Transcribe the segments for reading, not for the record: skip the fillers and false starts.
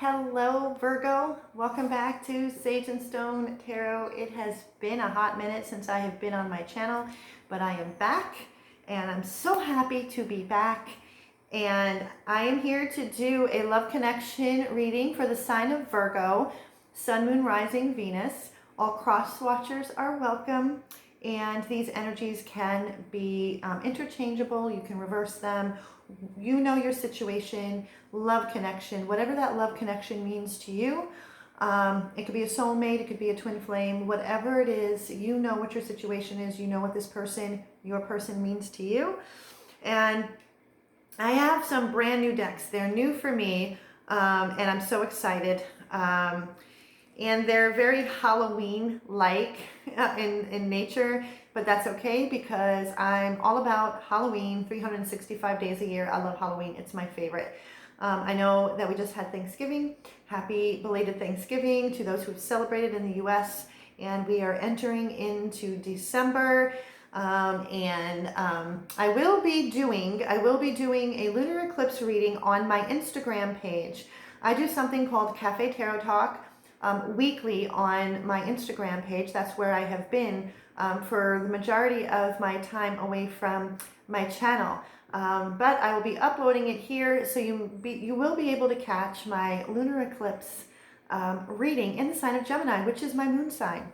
Hello Virgo, welcome back to Sage and Stone Tarot. It has been a hot minute since I have been on my channel, but I am back and I'm so happy to be back. And I am here to do a love connection reading for the sign of Virgo, Sun, Moon, Rising, Venus. All cross watchers are welcome, and these energies can be interchangeable. You can reverse them. You know your situation, love connection, whatever that love connection means to you. It could be a soulmate, it could be a twin flame, whatever it is, you know what your situation is, you know what this person, your person means to you. And I have some brand new decks. They're new for me, and I'm so excited. And they're very Halloween-like in nature, but that's okay because I'm all about Halloween 365 days a year. I love Halloween. It's my favorite. I know that we just had Thanksgiving. Happy belated Thanksgiving to those who have celebrated in the US. And we are entering into December. I will be doing a lunar eclipse reading on my Instagram page. I do something called Cafe Tarot Talk weekly on my Instagram page. That's where I have been for the majority of my time away from my channel. But I will be uploading it here, so you will be able to catch my lunar eclipse reading in the sign of Gemini, which is my moon sign.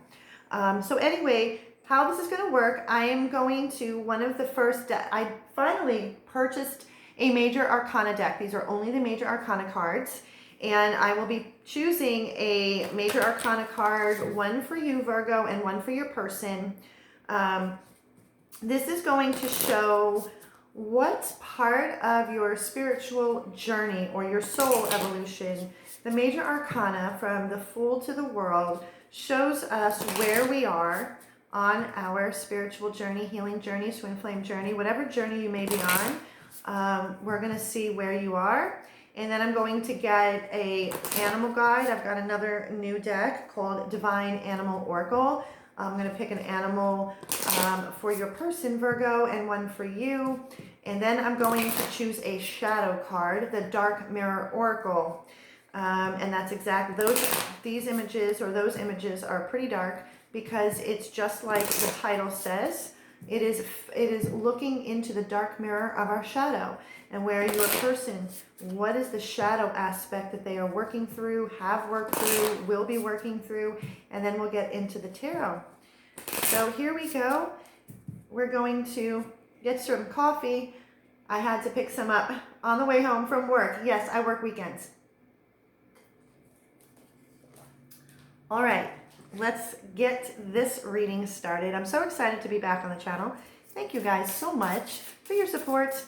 So anyway, how this is going to work, I am going to I finally purchased a major arcana deck. These are only the major arcana cards. And I will be choosing a major arcana card, one for you, Virgo, and one for your person. This is going to show what part of your spiritual journey or your soul evolution. The major arcana, from the Fool to the World, shows us where we are on our spiritual journey, healing journey, twin flame journey, whatever journey you may be on. We're going to see where you are. And then I'm going to get a animal guide. I've got another new deck called Divine Animal Oracle. I'm going to pick an animal for your person, Virgo, and one for you. And then I'm going to choose a shadow card, the Dark Mirror Oracle. And that's exactly those images are pretty dark because it's just like the title says. It is looking into the dark mirror of our shadow, and where your person, what is the shadow aspect that they are working through, have worked through, will be working through, and then we'll get into the tarot. So here we go. We're going to get some coffee. I had to pick some up on the way home from work. Yes, I work weekends. All right. Let's get this reading started. I'm so excited to be back on the channel. Thank you guys so much for your support.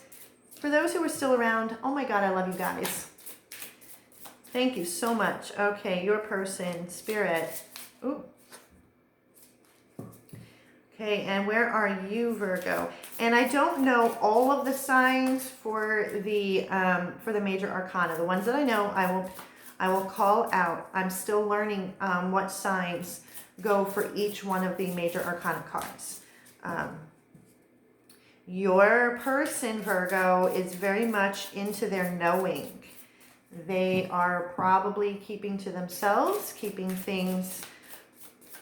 For those who are still around, oh my God, I love you guys. Thank you so much. Okay, your person, spirit. Ooh. Okay, and where are you, Virgo? And I don't know all of the signs for the major arcana. The ones that I know, I will call out. I'm still learning what signs go for each one of the major arcana cards. Your person, Virgo, is very much into their knowing. They are probably keeping to themselves, keeping things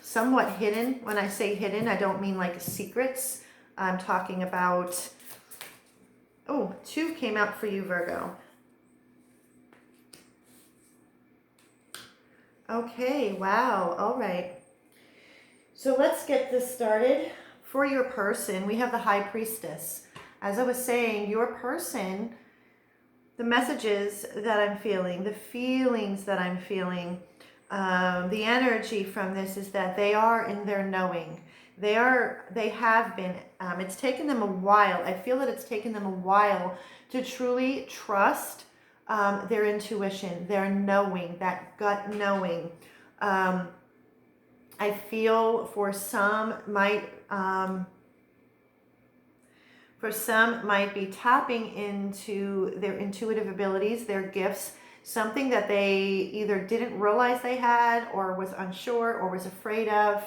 somewhat hidden. When I say hidden, I don't mean like secrets. I'm talking about, oh, 2 came out for you, Virgo. Okay, wow, all right. So let's get this started. For your person, we have the High Priestess. As I was saying, your person, the messages that I'm feeling, the feelings that I'm feeling, the energy from this is that they are in their knowing. They have been, it's taken them a while. I feel that it's taken them a while to truly trust their intuition, their knowing, that gut knowing. I feel for some might be tapping into their intuitive abilities, their gifts, something that they either didn't realize they had, or was unsure, or was afraid of.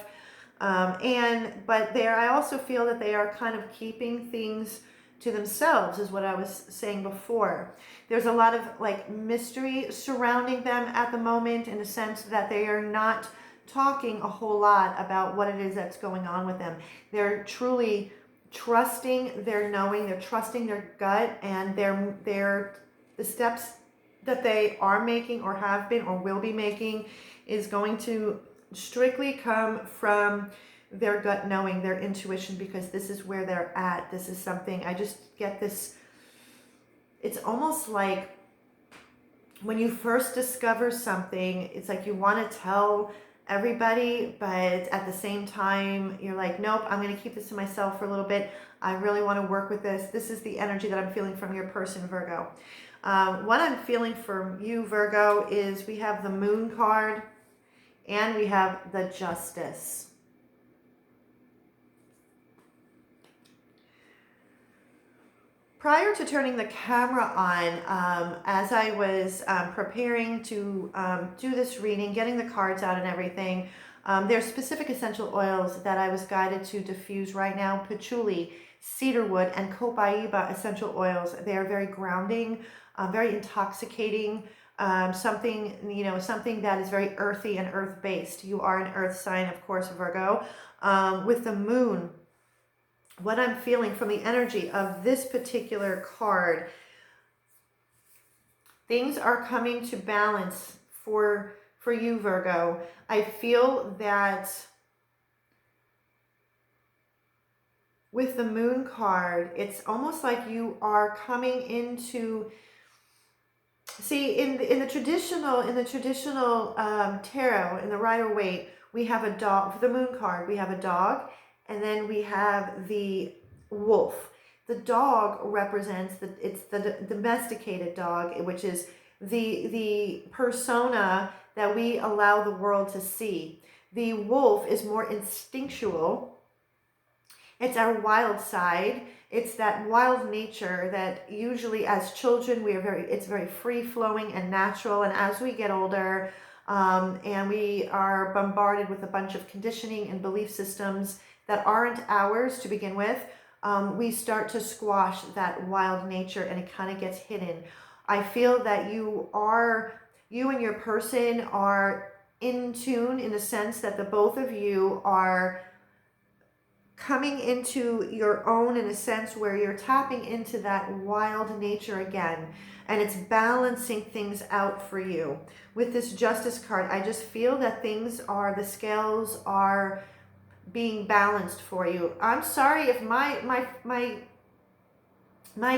But I also feel that they are kind of keeping things to themselves, is what I was saying before. There's a lot of like mystery surrounding them at the moment, in the sense that they are not talking a whole lot about what it is that's going on with them. They're truly trusting their knowing, they're trusting their gut, and the steps that they are making or have been or will be making is going to strictly come from their gut knowing, their intuition, because this is where they're at. This is something, I just get this, it's almost like when you first discover something, it's like you want to tell everybody, but at the same time, you're like, nope, I'm going to keep this to myself for a little bit. I really want to work with this. This is the energy that I'm feeling from your person, Virgo. What I'm feeling from you, Virgo, is we have the Moon card and we have the Justice. Prior to turning the camera on, as I was preparing to do this reading, getting the cards out and everything, there's specific essential oils that I was guided to diffuse right now. Patchouli, cedarwood, and copaiba essential oils. They are very grounding, very intoxicating, something that is very earthy and earth-based. You are an earth sign, of course, Virgo. With the Moon, what I'm feeling from the energy of this particular card, things are coming to balance for you, Virgo. I feel that with the Moon card, it's almost like you are coming into, see, in the traditional tarot, in the Rider-Waite, we have a dog. For the Moon card, we have a dog, and then we have the wolf. The dog represents it's the domesticated dog, which is the persona that we allow the world to see. The wolf is more instinctual. It's our wild side. It's that wild nature that usually as children it's very free flowing and natural. And as we get older, and we are bombarded with a bunch of conditioning and belief systems that aren't ours to begin with, we start to squash that wild nature and it kind of gets hidden. I feel that you and your person are in tune, in the sense that the both of you are coming into your own, in a sense where you're tapping into that wild nature again, and it's balancing things out for you. With this Justice card, I just feel that the scales are being balanced for you. I'm sorry if my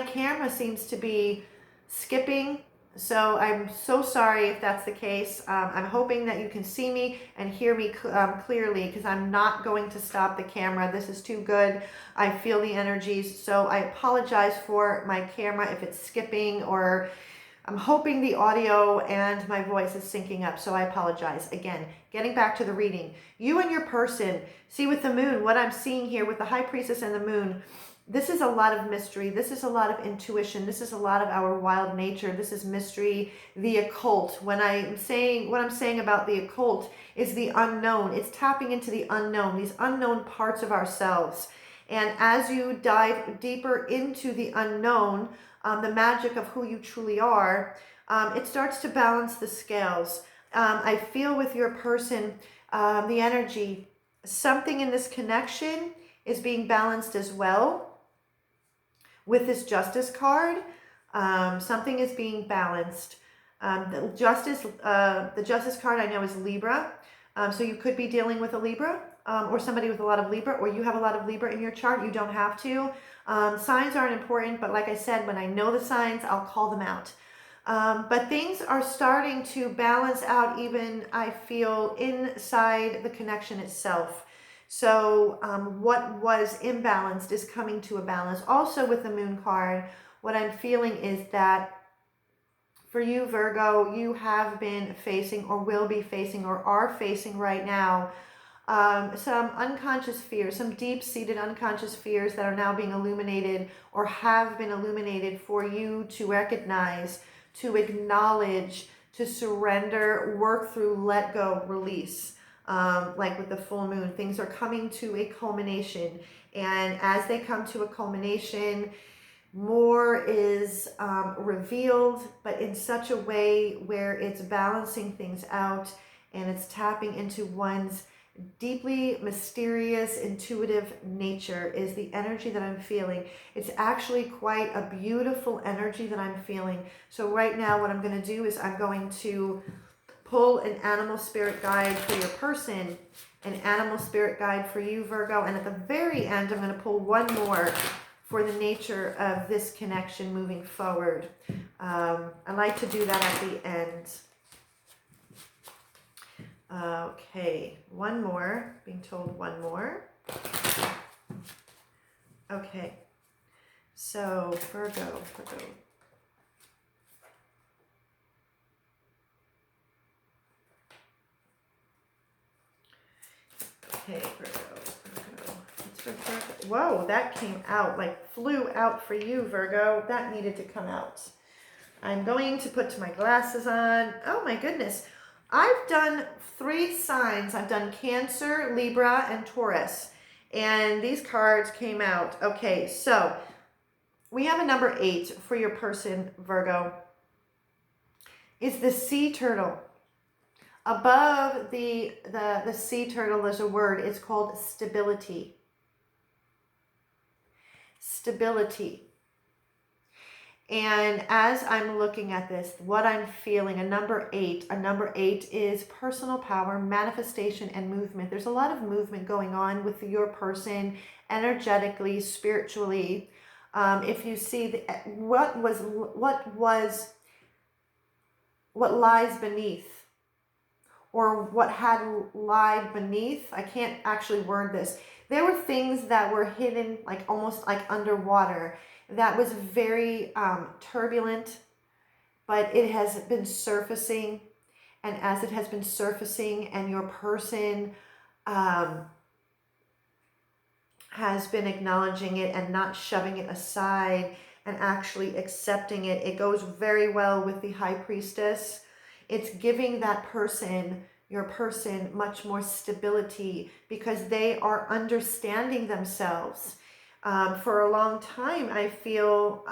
camera seems to be skipping, so I'm so sorry if that's the case. I'm hoping that you can see me and hear me clearly, because I'm not going to stop the camera. This is too good. I feel the energies, so I apologize for my camera if it's skipping, or I'm hoping the audio and my voice is syncing up, so I apologize. Again, getting back to the reading. You and your person, see with the Moon, what I'm seeing here with the High Priestess and the Moon, this is a lot of mystery. This is a lot of intuition. This is a lot of our wild nature. This is mystery, the occult. What I'm saying about the occult is the unknown. It's tapping into the unknown, these unknown parts of ourselves. And as you dive deeper into the unknown, the magic of who you truly are, it starts to balance the scales. I feel with your person, the energy, something in this connection is being balanced as well. With this Justice card, something is being balanced. The Justice card I know is Libra. So you could be dealing with a Libra, or somebody with a lot of Libra, or you have a lot of Libra in your chart. You don't have to. Signs aren't important, but like I said, when I know the signs, I'll call them out. But things are starting to balance out, even I feel inside the connection itself. So what was imbalanced is coming to a balance. Also with the Moon card, what I'm feeling is that for you, Virgo, you have been facing or will be facing or are facing right now some unconscious fears, some deep-seated unconscious fears that are now being illuminated or have been illuminated for you to recognize, to acknowledge, to surrender, work through, let go, release. Like with the full moon, things are coming to a culmination. And as they come to a culmination, More is revealed, but in such a way where it's balancing things out and it's tapping into one's deeply mysterious, intuitive nature is the energy that I'm feeling. It's actually quite a beautiful energy that I'm feeling. So right now what I'm going to do is I'm going to pull an animal spirit guide for your person, an animal spirit guide for you, Virgo, and at the very end I'm going to pull one more for the nature of this connection moving forward. I like to do that at the end. Okay, one more, being told one more. Okay, so Virgo. Okay, Virgo. It's for Virgo. Whoa, that came out, like flew out for you, Virgo. That needed to come out. I'm going to put my glasses on. Oh my goodness. I've done 3 signs. I've done Cancer, Libra, and Taurus. And these cards came out. Okay, so we have a number 8 for your person, Virgo. It's the sea turtle. Above the sea turtle, there's a word. It's called stability. Stability. And as I'm looking at this, what I'm feeling, a number 8 is personal power, manifestation, and movement. There's a lot of movement going on with your person, energetically, spiritually. If you see what lies beneath, or what had lied beneath, I can't actually word this. There were things that were hidden, like almost like underwater. That was very turbulent, but it has been surfacing. And as it has been surfacing and your person has been acknowledging it and not shoving it aside and actually accepting it, it goes very well with the High Priestess. It's giving that person, your person, much more stability because they are understanding themselves. For a long time, I feel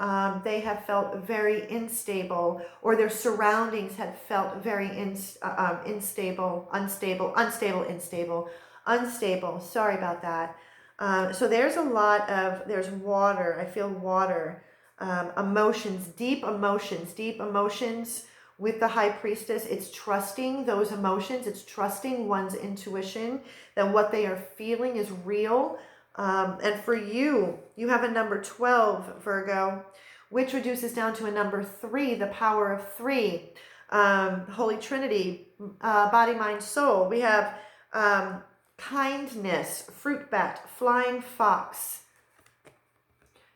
they have felt very unstable, or their surroundings had felt very unstable. Sorry about that. So there's a lot of, there's water. I feel water, emotions, deep emotions with the High Priestess. It's trusting those emotions. It's trusting one's intuition that what they are feeling is real. And for you, you have a number 12, Virgo, which reduces down to a number 3, the power of 3, Holy Trinity, body, mind, soul. We have kindness, fruit bat, flying fox.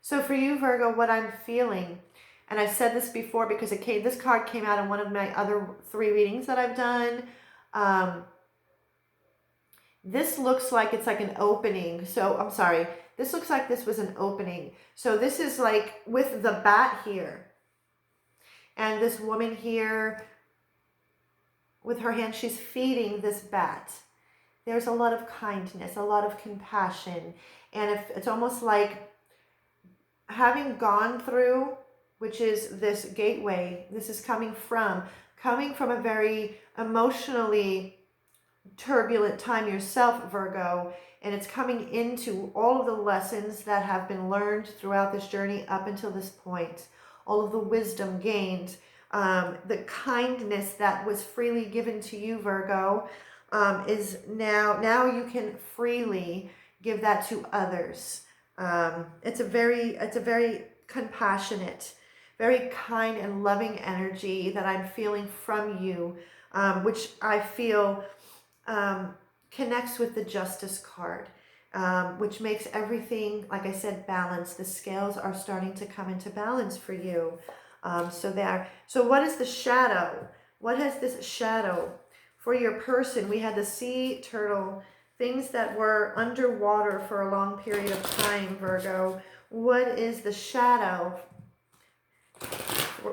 So for you, Virgo, what I'm feeling, and I've said this before because this card came out in one of my other 3 readings that I've done. This looks like it's like an opening. So I'm sorry. This looks like this was an opening. So this is like with the bat here. And this woman here with her hand, she's feeding this bat. There's a lot of kindness, a lot of compassion. And it's almost like having gone through, which is this gateway, this is coming from a very emotionally turbulent time yourself, Virgo, and it's coming into all of the lessons that have been learned throughout this journey up until this point, all of the wisdom gained, the kindness that was freely given to you, Virgo, is now you can freely give that to others. It's a very compassionate, very kind and loving energy that I'm feeling from you, which I feel connects with the Justice card, which makes everything, like I said, balanced. The scales are starting to come into balance for you. So what is the shadow? What has this shadow for your person? We had the sea turtle, things that were underwater for a long period of time, Virgo. What is the shadow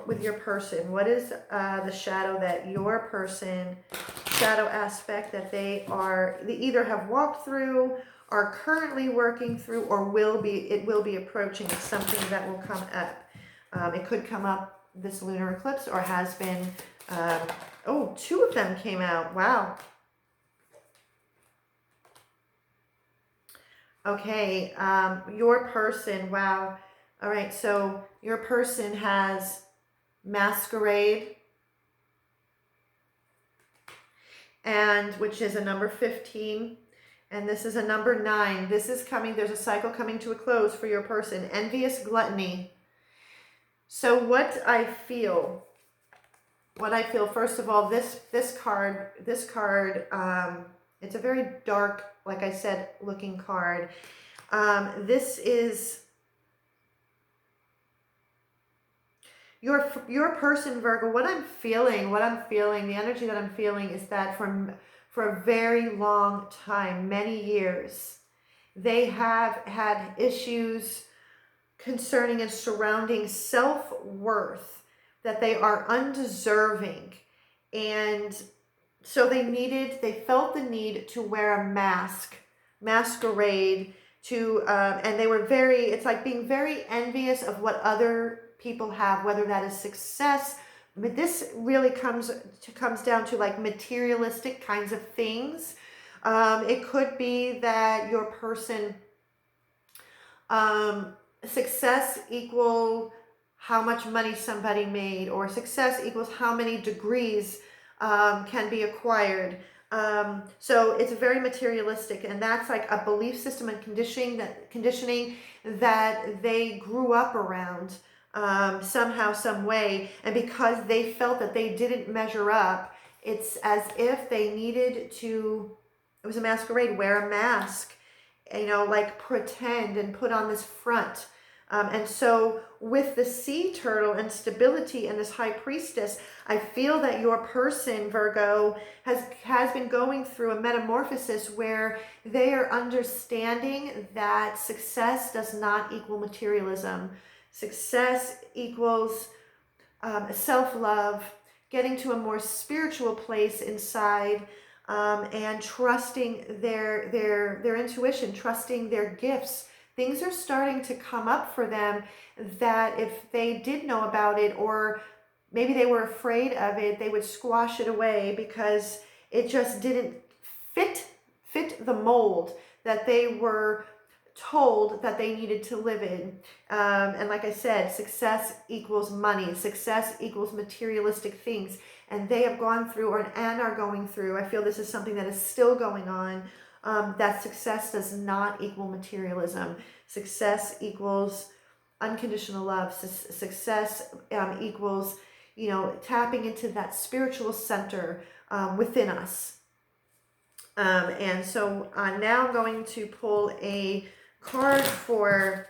with your person? What is the shadow that your person, shadow aspect that they either have walked through are currently working through, or it will be approaching. It's something that will come up. It could come up this lunar eclipse, or has been. Oh, two of them came out. Wow. Okay, your person, wow. All right, so your person has masquerade, and which is a number 15, and this is a number 9. This is coming, there's a cycle coming to a close for your person. Envious gluttony. So what I feel, first of all, this card, it's a very dark, like I said, looking card. This is your person, Virgo. What I'm feeling, the energy that I'm feeling is that for a very long time, many years, they have had issues concerning and surrounding self-worth, that they are undeserving. And so they felt the need to wear a masquerade, and they were it's like being very envious of what other people have, whether that is success. But this really comes down to like materialistic kinds of things. It could be that your person, success equal how much money somebody made, or success equals how many degrees can be acquired. So it's very materialistic, and that's like a belief system and conditioning that they grew up around somehow, some way. And because they felt that they didn't measure up, it's as if they needed to, it was a masquerade, wear a mask, like pretend and put on this front. And so with the sea turtle and stability and this high priestess, I feel that your person, Virgo, has been going through a metamorphosis where they are understanding that success does not equal materialism. Success equals self-love, getting to a more spiritual place inside, and trusting their intuition, trusting their gifts. Things are starting to come up for them that if they did know about it, or maybe they were afraid of it, they would squash it away because it just didn't fit the mold that they were told that they needed to live in. And like I said, success equals money, success equals materialistic things. And they have gone through, and are going through, I feel this is something that is still going on, that success does not equal materialism. Success equals unconditional love. Success equals, tapping into that spiritual center within us. And so now I'm going to pull a card for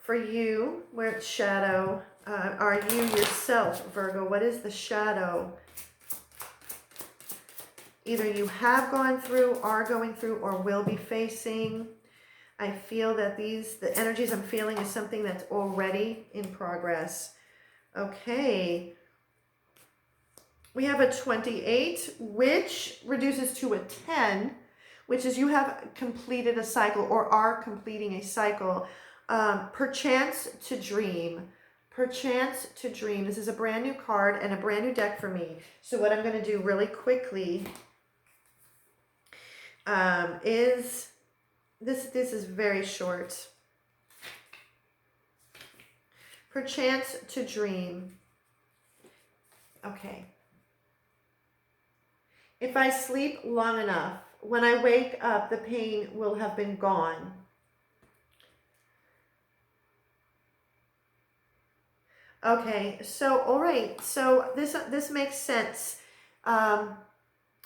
you, where it's shadow. Are you yourself, Virgo? What is the shadow? Either you have gone through, are going through, or will be facing. I feel that the energies I'm feeling is something that's already in progress. Okay. We have a 28, which reduces to a 10, which is you have completed a cycle, or are completing a cycle. Perchance to dream. Perchance to dream. This is a brand new card and a brand new deck for me. So what I'm going to do really quickly is this is very short. Perchance to dream. Okay. If I sleep long enough, when I wake up, the pain will have been gone. Okay, so all right, so this makes sense.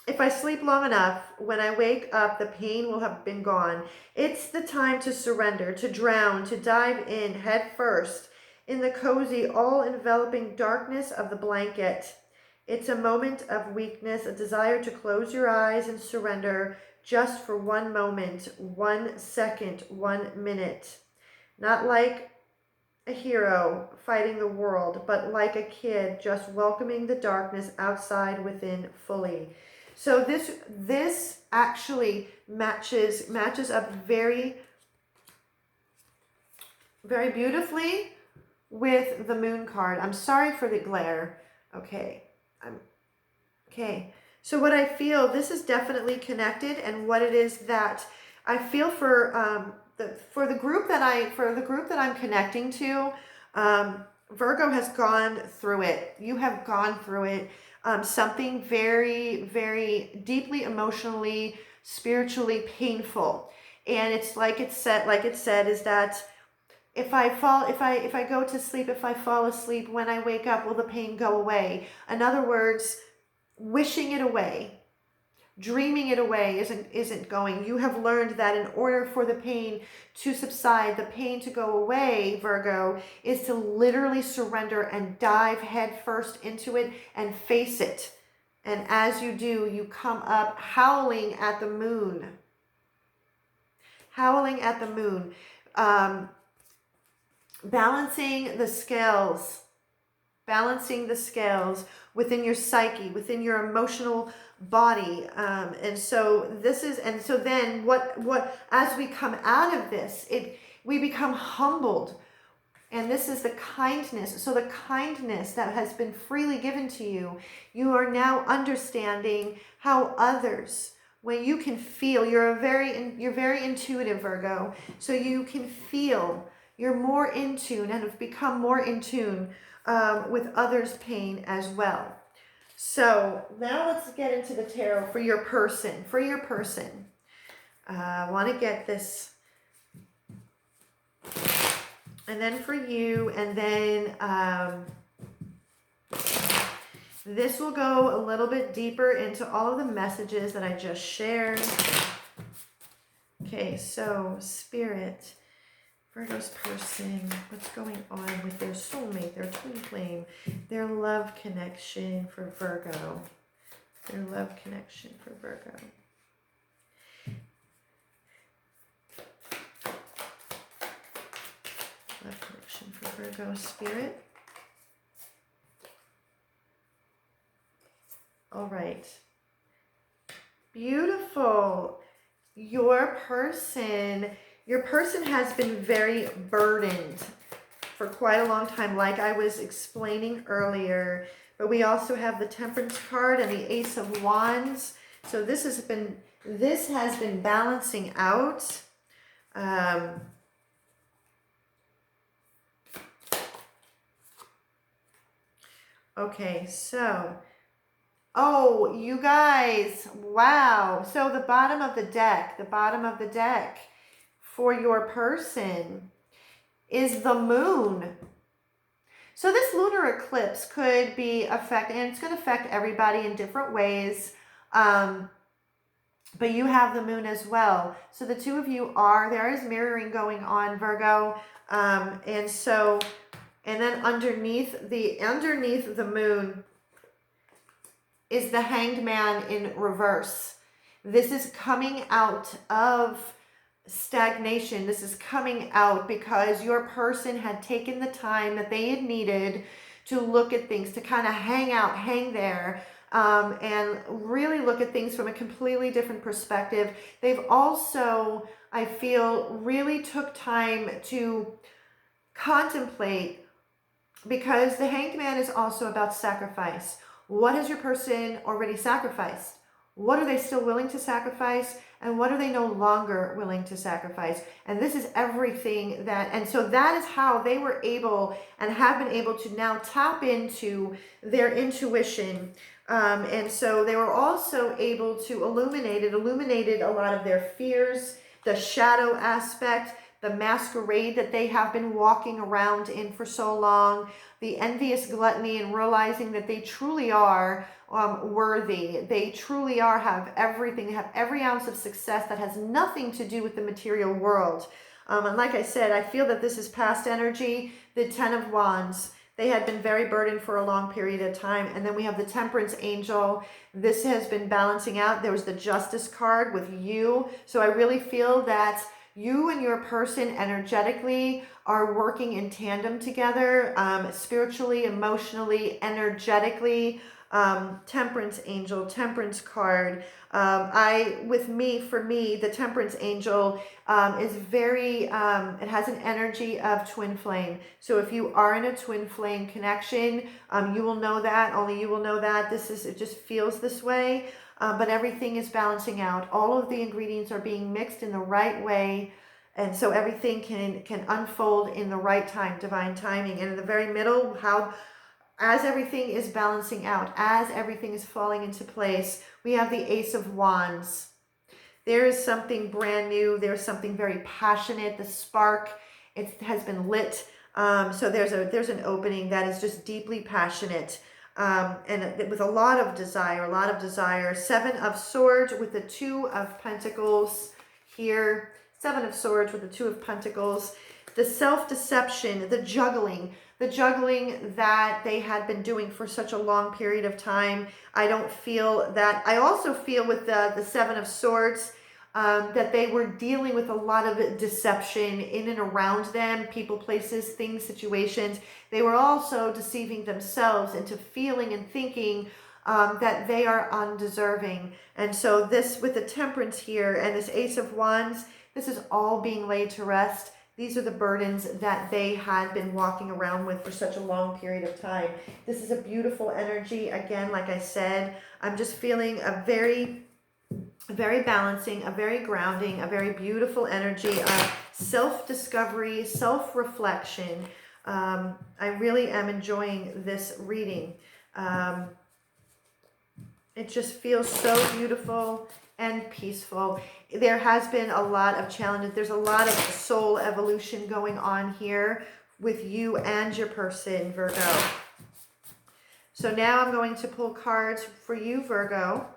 If I sleep long enough, when I wake up, the pain will have been gone. It's the time to surrender, to drown, to dive in head first in the cozy, all-enveloping darkness of the blanket. It's a moment of weakness, a desire to close your eyes and surrender just for one moment, 1 second, 1 minute. Not like a hero fighting the world, but like a kid just welcoming the darkness outside within fully. So this actually matches up very, very beautifully with the moon card. I'm sorry for the glare. Okay. Okay. So what I feel, this is definitely connected, and what it is that I feel for the group that I'm connecting to, Virgo has gone through it. You have gone through it. Something very, very deeply emotionally, spiritually painful. And it's like it said is that if I go to sleep, if I fall asleep, when I wake up, will the pain go away? In other words, wishing it away, dreaming it away isn't going. You have learned that in order for the pain to subside, the pain to go away, Virgo, is to literally surrender and dive head first into it and face it. And as you do, you come up howling at the moon. Howling at the moon. Balancing the scales within your psyche, within your emotional body. And so then what, as we come out of this, we become humbled. And this is the kindness. So the kindness that has been freely given to you, you are now understanding how others, when you can feel, you're very intuitive, Virgo. So you can feel, you're more in tune and have become more in tune with others' pain as well. So now let's get into the tarot for your person. I want to get this. And then for you, and then this will go a little bit deeper into all of the messages that I just shared. Okay, so Spirit, Virgo's person, what's going on with their soulmate, their twin flame, their love connection for Virgo. Their love connection for Virgo. Love connection for Virgo, Spirit. All right. Beautiful. Your person has been very burdened for quite a long time, like I was explaining earlier. But we also have the Temperance card and the Ace of Wands. So this has been balancing out. Okay, so, oh, you guys, wow. So the bottom of the deck for your person is the moon. So this lunar eclipse could be affecting, and it's going to affect everybody in different ways. But you have the moon as well. So the two of you there is mirroring going on, Virgo. And then underneath the moon is the Hanged Man in reverse. This is coming out of stagnation. This is coming out because your person had taken the time that they had needed to look at things, to kind of hang there, and really look at things from a completely different perspective. They've also, I feel, really took time to contemplate, because the Hanged Man is also about sacrifice. What has your person already sacrificed? What are they still willing to sacrifice? And what are they no longer willing to sacrifice? And this is everything and so that is how they were able and have been able to now tap into their intuition. And so they were also able to illuminated a lot of their fears, the shadow aspect, the masquerade that they have been walking around in for so long, the envious gluttony, and realizing that they truly are worthy. They truly have everything. They have every ounce of success that has nothing to do with the material world. And like I said, I feel that this is past energy. The Ten of Wands. They had been very burdened for a long period of time. And then we have the Temperance Angel. This has been balancing out. There was the Justice card with you. So I really feel that you and your person energetically are working in tandem together, spiritually, emotionally, energetically. Temperance angel, temperance card. For me, the temperance angel is very, it has an energy of twin flame. So if you are in a twin flame connection, you will know that, only you will know that. It just feels this way, but everything is balancing out. All of the ingredients are being mixed in the right way. And so everything can unfold in the right time, divine timing. And in the very middle, as everything is balancing out, as everything is falling into place, we have the Ace of Wands. There is something brand new. There's something very passionate. The spark, it has been lit. So there's an opening that is just deeply passionate, and with a lot of desire. Seven of Swords with the Two of Pentacles here. Seven of Swords with the Two of Pentacles. The self-deception, the juggling that they had been doing for such a long period of time. I don't feel that. I also feel with the Seven of Swords that they were dealing with a lot of deception in and around them, people, places, things, situations. They were also deceiving themselves into feeling and thinking that they are undeserving. And so this, with the Temperance here and this Ace of Wands, this is all being laid to rest. These are the burdens that they had been walking around with for such a long period of time. This is a beautiful energy. Again, like I said, I'm just feeling a very balancing, a very grounding, a very beautiful energy of self-discovery, self-reflection. I really am enjoying this reading. It just feels so beautiful and peaceful. There has been a lot of challenges. There's a lot of soul evolution going on here with you and your person, Virgo. So now I'm going to pull cards for you, Virgo,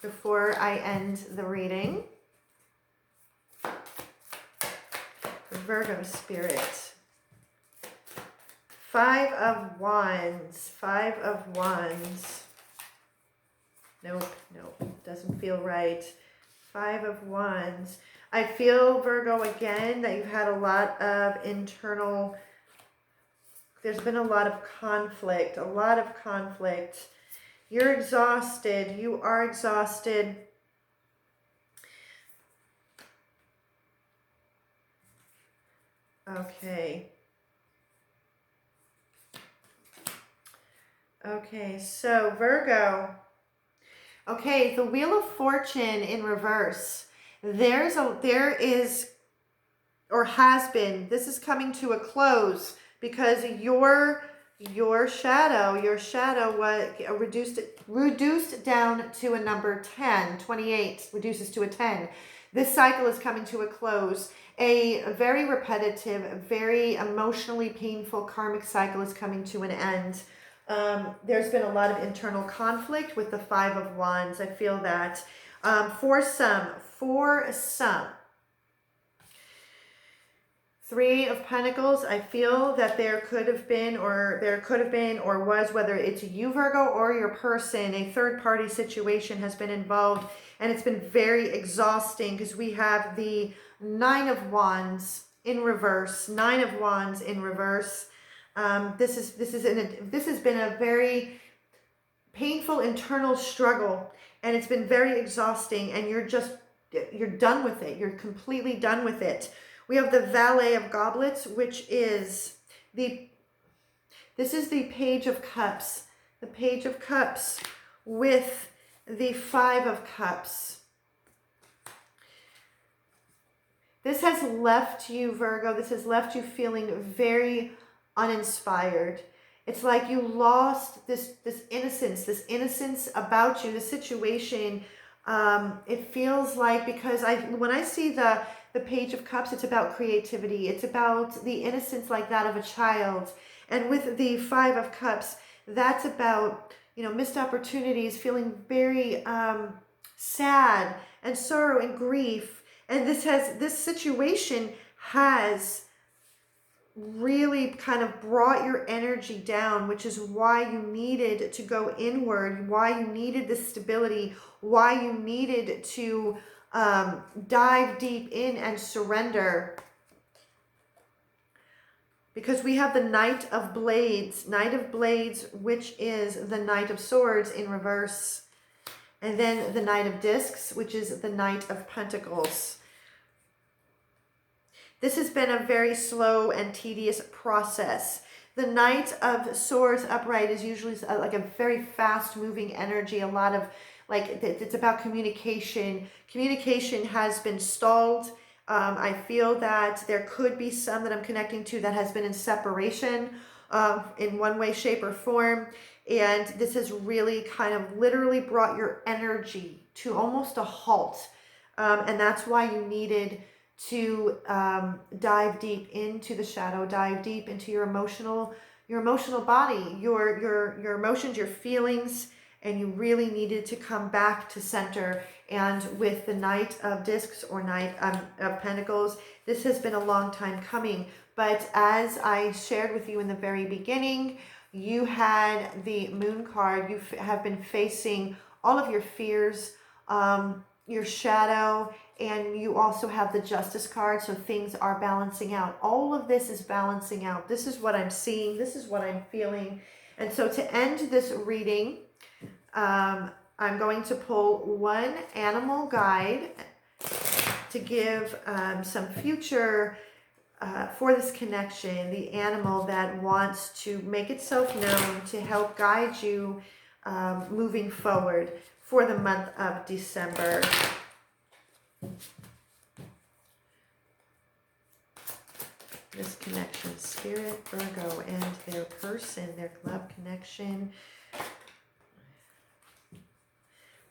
before I end the reading. Virgo spirit. Five of Wands. Five of Wands. Nope, doesn't feel right. Five of Wands. I feel, Virgo, again, that you've had a lot of internal, there's been a lot of conflict, You're exhausted. You are exhausted. Okay. Okay, so Virgo. Okay, the Wheel of Fortune in reverse. There is, or has been, this is coming to a close because your shadow was reduced down to a number 10, 28, reduces to a 10. This cycle is coming to a close. A very repetitive, very emotionally painful karmic cycle is coming to an end. There's been a lot of internal conflict with the Five of Wands. I feel that. For some. Three of Pentacles. I feel that there could have been or was, whether it's you, Virgo, or your person, a third party situation has been involved, and it's been very exhausting because we have the Nine of Wands in reverse. Nine of Wands in reverse. This has been a very painful internal struggle, and it's been very exhausting, and you're done with it. You're completely done with it. We have the Valet of Goblets, which is this is the Page of Cups. The Page of Cups with the Five of Cups. This has left you, Virgo, this has left you feeling very uninspired. It's like you lost this innocence about you, the situation. It feels like, because when I see the Page of Cups, it's about creativity. It's about the innocence like that of a child. And with the Five of Cups, that's about, missed opportunities, feeling very sad and sorrow and grief. And this situation has really kind of brought your energy down, which is why you needed to go inward, why you needed the stability, why you needed to dive deep in and surrender. because we have the Knight of Blades, which is the Knight of Swords in reverse, and then the Knight of Discs, which is the Knight of Pentacles. This has been a very slow and tedious process. The Knight of Swords upright is usually like a very fast moving energy. A lot of it's about communication. Communication has been stalled. I feel that there could be some that I'm connecting to that has been in separation in one way, shape, or form. And this has really kind of literally brought your energy to almost a halt. And that's why you needed to dive deep into the shadow, dive deep into your emotional body, your emotions, your feelings, and you really needed to come back to center. And with the Knight of Discs or Knight of Pentacles, this has been a long time coming. But as I shared with you in the very beginning, you had the Moon card. You have been facing all of your fears, your shadow, and you also have the Justice card, so things are balancing out. All of this is balancing out. This is what I'm seeing. This is what I'm feeling. And so to end this reading, I'm going to pull one animal guide to give some future for this connection, the animal that wants to make itself known to help guide you moving forward for the month of December. This connection, Spirit, Virgo, and their person, their love connection.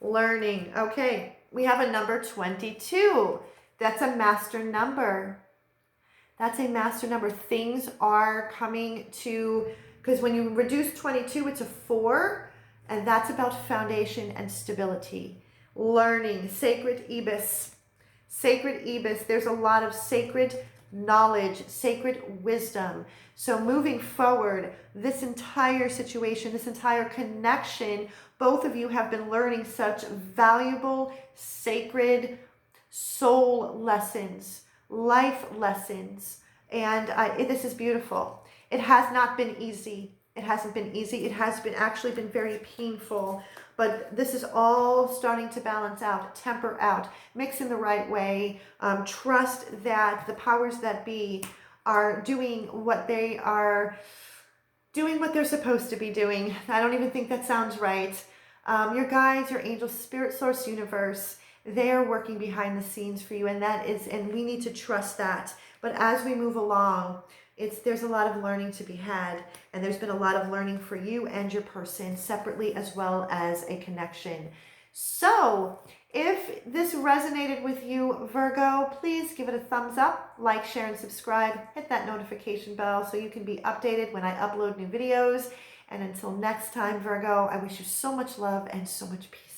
Learning. Okay, we have a number 22. That's a master number. That's a master number. Things are coming to, because when you reduce 22, it's a 4, and that's about foundation and stability. Learning. Sacred Ibis. Sacred Ibis. There's a lot of sacred knowledge, sacred wisdom. So moving forward, this entire situation, this entire connection, both of you have been learning such valuable, sacred soul lessons, life lessons. And this is beautiful. It has not been easy. It hasn't been easy. It has been actually been very painful. But this is all starting to balance out, temper out, mix in the right way. Trust that the powers that be are doing what they are doing, what they're supposed to be doing. I don't even think that sounds right. Your guides, your angels, spirit, source, universe, they are working behind the scenes for you, and we need to trust that. But as we move along, there's a lot of learning to be had, and there's been a lot of learning for you and your person separately as well as a connection. So if this resonated with you, Virgo, please give it a thumbs up, like, share, and subscribe. Hit that notification bell so you can be updated when I upload new videos. And until next time, Virgo, I wish you so much love and so much peace.